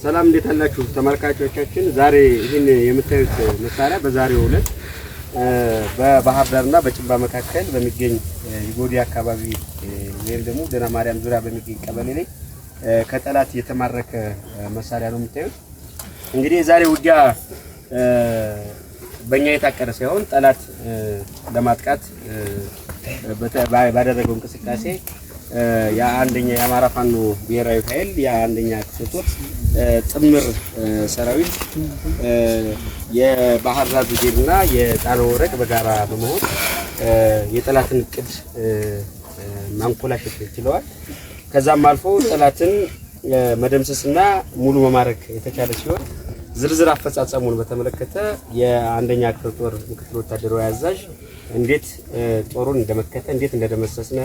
ሰላም እንዴት አላችሁ ተመልካቾቻችን? ዛሬ ይህን የምታዩት መሳሪያ በዛሬው ዕለት በባህር ዳርና በጭንባ መካከል በሚገኝ ይጎዲ አካባቢ ወይም ደግሞ ደና ማርያም ዙሪያ በሚገኝ ቀበሌ ላይ ከጠላት የተማረከ መሳሪያ ነው የምታዩት። እንግዲህ የዛሬው ውጊያ በእኛ የታቀደ ሳይሆን ጠላት ለማጥቃት ባደረገው እንቅስቃሴ የአንደኛ የአማራ ፋኖ ብሔራዊ ኃይል የአንደኛ ክፍለ ጦር ጥምር ሰራዊት የባህር ዳር ብርጌድና የጣና ወረቅ በጋራ በመሆን የጠላትን እቅድ ማንኮላሸት ችለዋል። ከዛም አልፎ ጠላትን መደምሰስና ሙሉ መማረክ የተቻለ ሲሆን ዝርዝር አፈጻጸሙን በተመለከተ የአንደኛ ክፍለ ጦር ምክትል ወታደራዊ አዛዥ እንዴት ጦሩን እንደመከተ እንዴት እንደደመሰስነ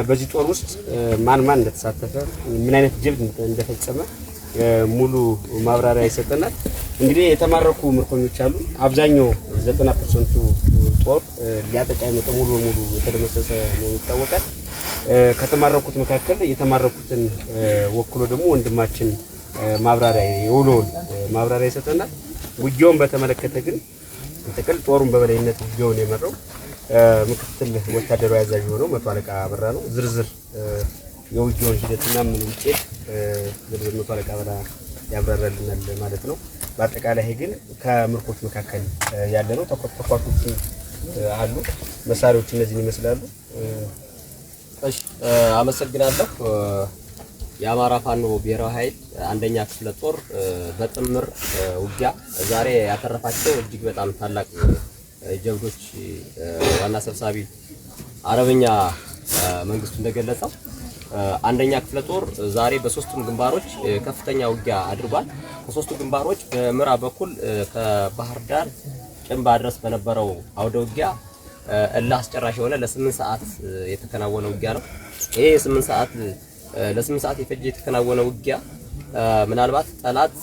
በዚህ ጦር ውስጥ ማን እንደተሳተፈ ምን አይነት ጀብድ እንደፈጸመ ሙሉ ማብራሪያ ይሰጠናል። እንግዲህ የተማረኩ ምርኮኞች አሉ። አብዛኛው 90% ጦር ሊያጠቃ የመጣው ሙሉ በሙሉ የተደመሰሰ ነው ይታወቃል። ከተማረኩት መካከል የተማረኩትን ወክሎ ደግሞ ወንድማችን ማብራሪያ የውሎውን ማብራሪያ ይሰጠናል። ውጊያውን በተመለከተ ግን ተከል ጦሩን በበላይነት ውጊያውን የመራው ምክትል ወታደራዊ አዛዥ ሆኖ መቶ አለቃ አበራ ነው። ዝርዝር የውጊያውን ሂደትና ምን ውጤት ዝርዝር መቶ አለቃ አበራ ያብራራልናል ማለት ነው። በአጠቃላይ ግን ከምርኮች መካከል ያለ ነው። ተኳቶች አሉ። መሳሪያዎች እነዚህን ይመስላሉ። እሺ አመሰግናለሁ። የአማራ ፋኖ ብሔራዊ ኃይል አንደኛ ክፍለ ጦር በጥምር ውጊያ ዛሬ ያተረፋቸው እጅግ በጣም ታላቅ ጀብዶች ዋና ሰብሳቢ አርበኛ መንግስቱ እንደገለጸው አንደኛ ክፍለ ጦር ዛሬ በሶስቱም ግንባሮች ከፍተኛ ውጊያ አድርጓል። ከሶስቱ ግንባሮች በምዕራብ በኩል ከባህር ዳር ጭንባ ድረስ በነበረው አውደ ውጊያ እልህ አስጨራሽ የሆነ ለ8 ሰዓት የተከናወነ ውጊያ ነው። ይሄ ለ8 ሰዓት የፈጀ የተከናወነ ውጊያ ምናልባት ጠላት